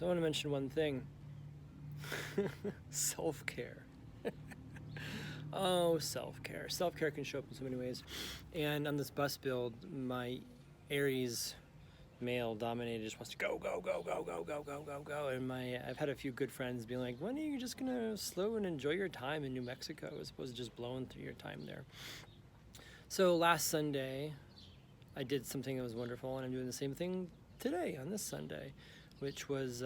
So I want to mention one thing. Self-care. Oh, self-care. Self-care can show up in so many ways. And on this bus build, my Aries male dominator just wants to go, go, go, go, go, go, go, go, go. And I've had a few good friends being like, when are you just gonna slow and enjoy your time in New Mexico as opposed to just blowing through your time there? So last Sunday, I did something that was wonderful, and I'm doing the same thing today on this Sunday, which was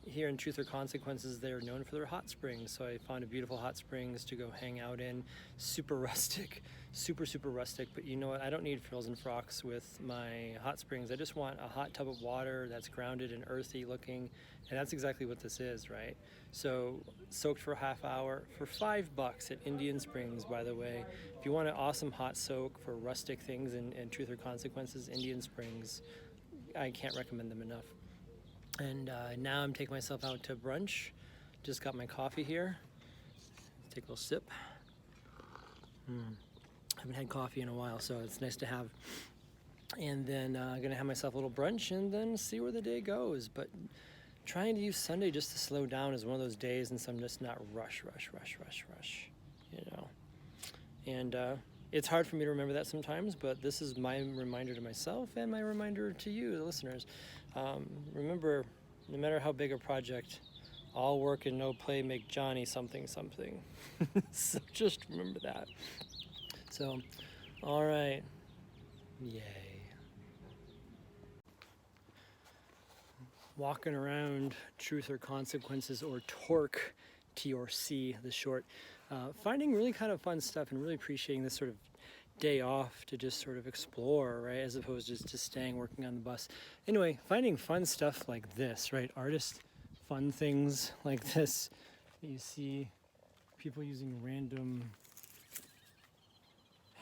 here in Truth or Consequences, they're known for their hot springs. So I found a beautiful hot springs to go hang out in. Super rustic, super rustic. But you know what? I don't need frills and frocks with my hot springs. I just want a hot tub of water that's grounded and earthy looking. And that's exactly what this is, right? So soaked for a half hour for $5 at Indian Springs, by the way. If you want an awesome hot soak for rustic things and Truth or Consequences, Indian Springs, I can't recommend them enough. And now I'm taking myself out to brunch. Just got my coffee here. Take a little sip. Haven't had coffee in a while, so it's nice to have. And then I'm gonna have myself a little brunch and then see where the day goes. But trying to use Sunday just to slow down is one of those days, and so I'm just not rush, you know. And it's hard for me to remember that sometimes, but this is my reminder to myself and my reminder to you, the listeners. Remember, no matter how big a project, all work and no play make Johnny something. So just remember that. So, all right. Yay. Walking around Truth or Consequences, or Torque, T-O-R-C, the short, finding really kind of fun stuff and really appreciating this sort of day off to just sort of explore, right, as opposed to just staying working on the bus. Anyway, finding fun stuff like this, right, artist fun things like this. You see people using random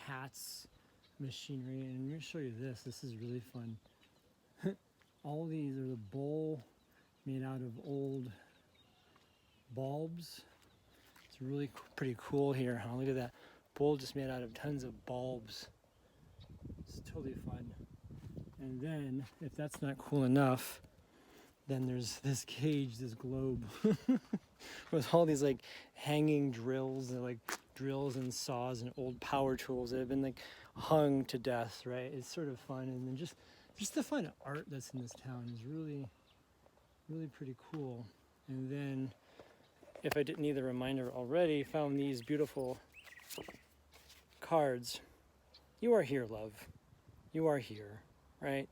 hats, machinery, and let me show you this. This is really fun. All these are the bowl made out of old bulbs. It's really pretty cool here, huh? Look at that. Bowl just made out of tons of bulbs. It's totally fun. And then, if that's not cool enough, then there's this cage, this globe, with all these like hanging drills, and like drills and saws and old power tools that have been like hung to death, right? It's sort of fun. And then just the fun art that's in this town is really pretty cool. And then, if I didn't need the reminder already, found these beautiful cards. You are here, love. You are here, right?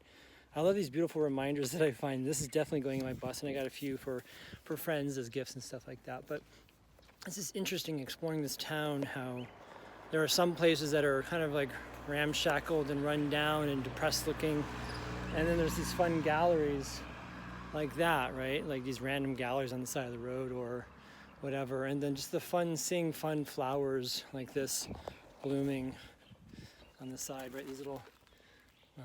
I love these beautiful reminders that I find. This is definitely going in my bus, and I got a few for friends as gifts and stuff like that. But it's just interesting exploring this town, how there are some places that are kind of like ramshackled and run down and depressed looking. And then there's these fun galleries like that, right? Like these random galleries on the side of the road or whatever. And then just the fun, seeing fun flowers like this blooming on the side, right? These little, I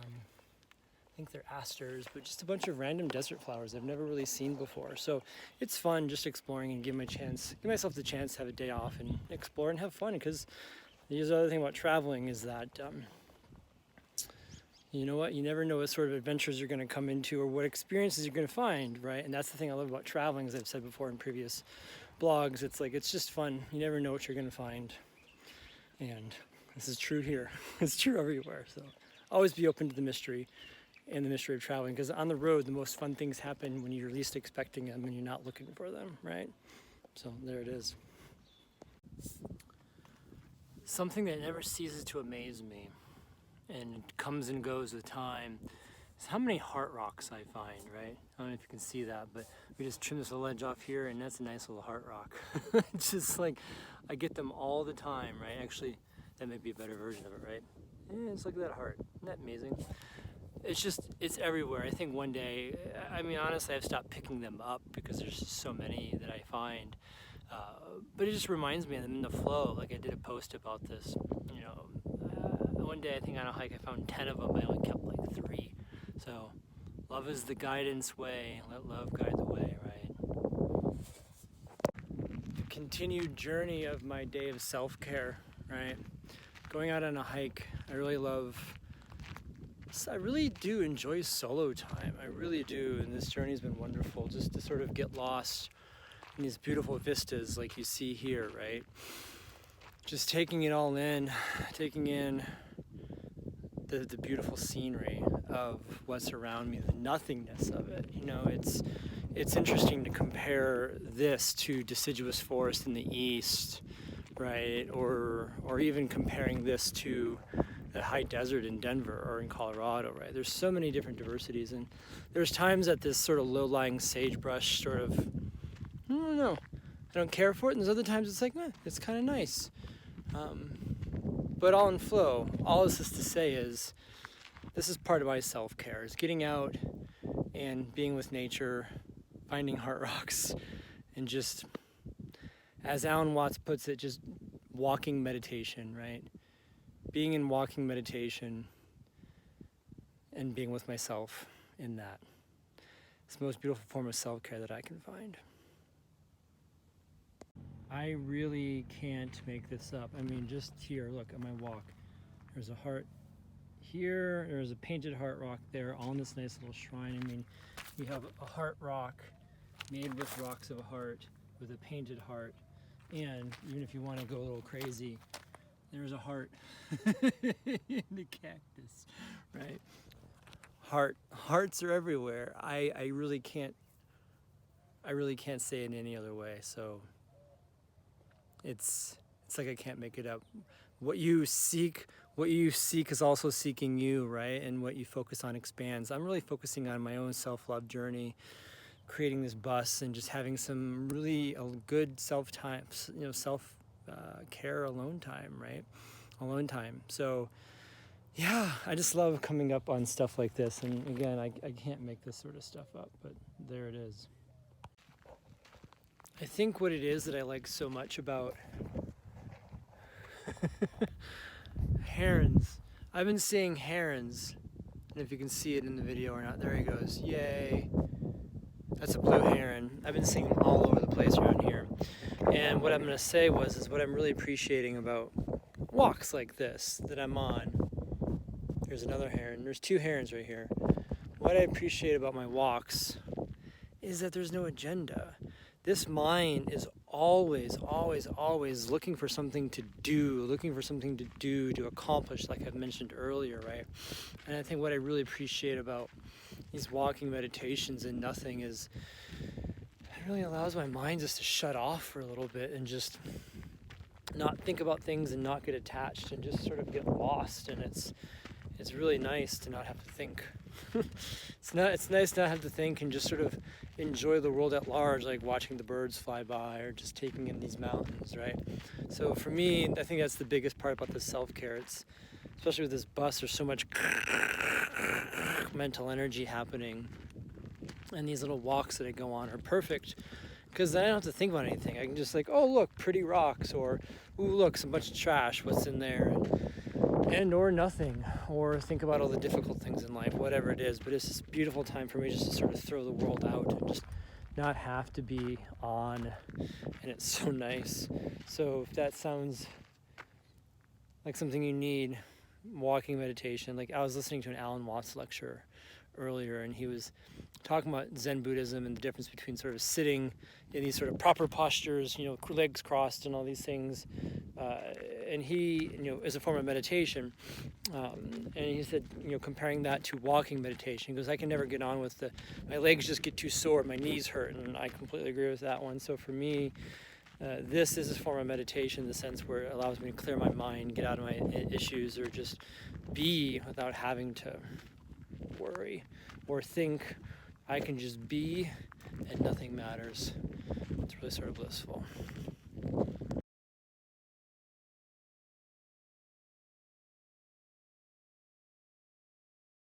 think they're asters, but just a bunch of random desert flowers I've never really seen before. So it's fun just exploring and give myself the chance to have a day off and explore and have fun. Because the other thing about traveling is that, you know what? You never know what sort of adventures you're going to come into or what experiences you're going to find, right? And that's the thing I love about traveling, as I've said before in previous blogs. It's like, it's just fun. You never know what you're going to find. And this is true here. It's true everywhere. So always be open to the mystery and the mystery of traveling, because on the road, the most fun things happen when you're least expecting them and you're not looking for them, right? So there it is. Something that never ceases to amaze me, and it comes and goes with time, is how many heart rocks I find, right? I don't know if you can see that, but we just trimmed this little ledge off here, and that's a nice little heart rock. It's just like, I get them all the time, right? Actually, that may be a better version of it, right? Yeah, just look at that heart. Isn't that amazing? It's everywhere. I think one day, I mean, honestly, I've stopped picking them up because there's just so many that I find. But it just reminds me of them in the flow. Like I did a post about this, you know, one day I think on a hike I found 10 of them. I only kept like 3. So love is the guidance way. Let love guide the way, right? The continued journey of my day of self-care, right? Going out on a hike, I really love I really do enjoy solo time. I really do, and this journey's been wonderful just to sort of get lost in these beautiful vistas like you see here, right? Just taking it all in, taking in the beautiful scenery of what's around me, the nothingness of it. You know, it's interesting to compare this to deciduous forest in the east, right? Or even comparing this to the high desert in Denver or in Colorado, right? There's so many different diversities, and there's times that this sort of low-lying sagebrush sort of, I don't know, I don't care for it, and there's other times it's like, it's kind of nice. But all in flow. All this is to say is, this is part of my self-care, is getting out and being with nature, finding heart rocks, and just, as Alan Watts puts it, just walking meditation, right? Being in walking meditation and being with myself in that. It's the most beautiful form of self-care that I can find. I really can't make this up. I mean, just here, look at my walk. There's a heart here, there's a painted heart rock there, all in this nice little shrine. I mean, you have a heart rock made with rocks of a heart, with a painted heart, and even if you want to go a little crazy, there's a heart in the cactus, right? Hearts are everywhere. I really can't say it in any other way. So it's like I can't make it up. What you seek is also seeking you, right? And what you focus on expands. I'm really focusing on my own self-love journey, creating this bus and just having some really good self-time, you know, self-care alone time, right? Alone time. So yeah, I just love coming up on stuff like this. And again, I can't make this sort of stuff up, but there it is. I think what it is that I like so much about herons. I've been seeing herons, and if you can see it in the video or not, there he goes. Yay. That's a blue heron. I've been seeing them all over the place around here. And what I'm going to say is what I'm really appreciating about walks like this that I'm on. There's another heron. There's two herons right here. What I appreciate about my walks is that there's no agenda. This mind is always looking for something to do, to accomplish, like I've mentioned earlier, right? And I think what I really appreciate about these walking meditations and nothing is it really allows my mind just to shut off for a little bit and just not think about things and not get attached and just sort of get lost. And it's really nice to not have to think. It's nice to not have to think and just sort of enjoy the world at large, like watching the birds fly by or just taking in these mountains, right? So for me, I think that's the biggest part about this self-care. It's especially with this bus, there's so much mental energy happening, and these little walks that I go on are perfect because then I don't have to think about anything. I can just like, oh look, pretty rocks, or ooh look, some bunch of trash, what's in there, and or nothing, or think about all the difficult things in life, whatever it is. But it's this beautiful time for me just to sort of throw the world out and just not have to be on, and it's so nice. So if that sounds like something you need, walking meditation, like I was listening to an Alan Watts lecture earlier, and he was talking about Zen Buddhism and the difference between sort of sitting in these sort of proper postures, you know, legs crossed and all these things, and he, you know, as a form of meditation, and he said, you know, comparing that to walking meditation, because I can never get on with my legs just get too sore, my knees hurt, and I completely agree with that one. So for me, this is a form of meditation in the sense where it allows me to clear my mind, get out of my issues, or just be without having to worry or think. I can just be and nothing matters. It's really sort of blissful.